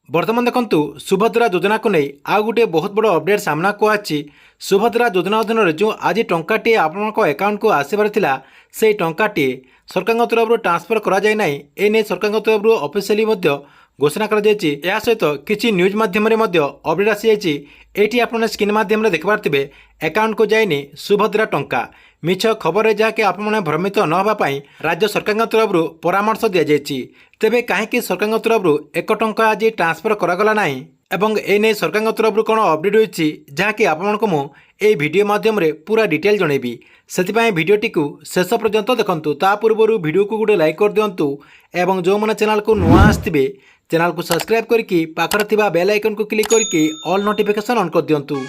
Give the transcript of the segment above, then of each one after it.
बर्तमान देखु सुभद्रा योजना को नहीं आउ गोटे बहुत बड़ अपडेट सामना को आछि। सुभद्रा योजना अधीन जो आज टंकाटे आपण अकाउंट को आसबार थिला से टंकाटे सरकार तरफ ट्रांसफर करा जाय नाही। एने सरकार तरफ ऑफिशियली घोषणा करा जायछि। या सहित किछि न्यूज माध्यम रे अपडेट आसी जायछि। एटी आपण स्क्रीन माध्यम रे देखबार थिबे अकाउंट को जायनि सुभद्रा टंका मिछ खबर जहाँकि आपण भ्रमित न होगा राज्य सरकार तरफ परामर्श दि जायछि। तेबे कहीं सरकार तरफ 1 टंका आज ट्रांसफर करागला नाही एवं एने सरकार तरफ कौन अपडेट होती जहाँकि आपको मुझे वीडियो माध्यम रे पूरा डिटेल जनइबी। से भिडटी को शेष पर्यंत देखंतु। ता पूर्व वीडियो को गोटे लाइक कर दिंतु एवं जो मैंने चैनल को नुआ आसथिबे चैनल को सब्सक्राइब करके पाखर थिबा बेल आइकन को क्लिक करके ऑल नोटिफिकेशन ऑन कर दिंतु।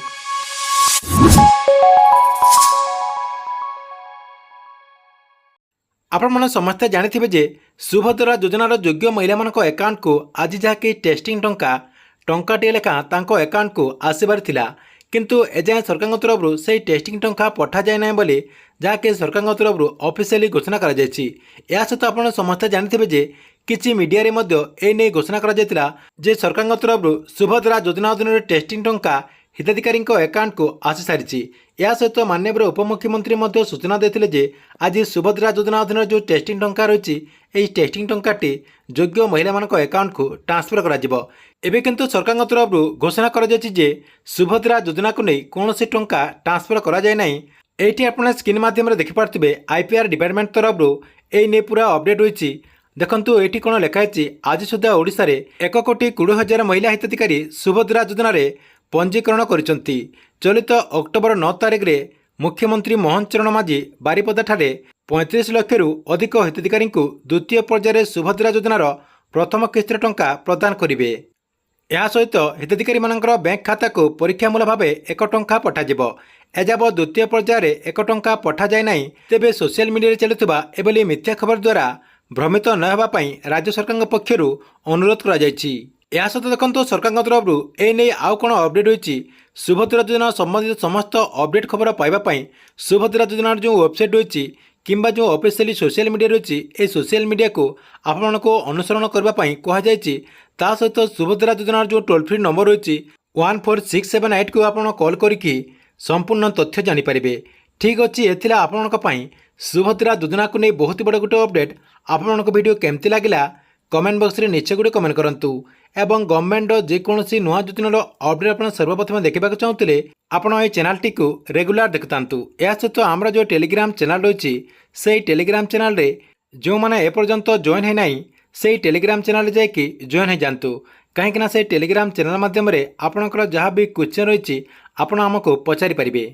आपण मैंने समस्ते जानी जे सुभद्रा योजनार योग्य महिला मानक अकाउंट को आज जहाँकि टेस्टिंग टंकाटे लेखा तांको अकाउंट को आसबार थिला किंतु एजाए सरकार तरफ से टेस्टिंग टंका पठा जाए ना बोली जहाँकि सरकार तरफ ऑफिशियली घोषणा करा जायछि। या सहित आप समस्ते जानी जे किछि मीडिया रे मध्य एने घोषणा करा जायतिला जे सरकार तरफ सुभद्रा योजना अधीन टेस्टिंग टंका हिताधिकारी अकाउंट को आसी सारी। या सहित माननीय उपमुख्यमंत्री सूचना देते जे आज सुभद्रा योजना अधीन जो टेस्टिंग टंका रही यही टेस्टिंग टंकाटी योग्य महिला मानक अकाउंट को ट्रांसफर करा एबे किंतु सरकार तरफ घोषणा करा जायछि जे सुभद्रा योजना को नहीं कौन से टंका ट्रांसफर करा जाय नाही। एठी आपण स्क्रीन माध्यम रे देखि पारथिबे आईपीआर डिपार्टमेंट तरफ एई ने पूरा अपडेट होईछि। देखंतु एठी कोन लेखाइछि आज सुधा ओडिसा रे 1,20,00,000 महिला हिताधिकारी सुभद्रा योजना रे पंजीकरण करिसंती। चलित अक्टोबर 9 तारिख रे मुख्यमंत्री मोहन चरण माझी बारिपदा ठारे 35 लाख रु अधिक हिताधिकारी को द्वितीय पर्यायर सुभद्रा योजनार प्रथम किस्त टंका प्रदान करिवे। यह सहित हिताधिकारी मानकर बैंक खाता को परीक्षामूलक भाव 1 टंका पठाଯିବ। एजाब द्वितीय पर्यायर 1 टंका पठा जाए नहीं। तेबे सोशल मीडिया चलुवा एभली मिथ्या खबर द्वारा भ्रमित न होगा राज्य सरकार पक्षर अनुरोध करा जायछि। या सहित देखो सरकार तरफ एने आउ कौन अपडेट होती सुभद्रा योजना संबंधित समस्त अपडेट खबर पाइबापी सुभद्रा योजनार जो वेबसाइट रही किंबा जो ऑफिशियली सोशल मीडिया रही ए सोशल मीडिया को आपण को अनुसरण करने कहुई। ता सहित सुभद्रा योजनार जो टोल फ्री नंबर रही 14678 को आप कॉल करके संपूर्ण तथ्य जानीपारे। ठीक अच्छे एथिला आपण सुभद्रा योजना को नहीं बहुत बड़ गोटे अपडेट। आपण वीडियो केमती लगिला कमेंट बॉक्स रे नीचे गोटे कमेंट करंतु एवं गवर्नमेंट जेकोसी नुआ योजनार अपडेट आप सर्वप्रथम देखा चाहूले आपण ये चैनल टी को रेगुलर देखुतांतु। या सहित आमर जो टेलीग्राम चैनल रही से टेलीग्राम चैनल रे जो मैंने एपर्यंत जॉइन है नहीं से टेलीग्राम चैनल जाकि जॉइन हो जातु कहीं से टेलीग्राम चैनल माध्यम आपणकर जहाँ भी क्वेश्चन रही आपको पचारि पारिबे।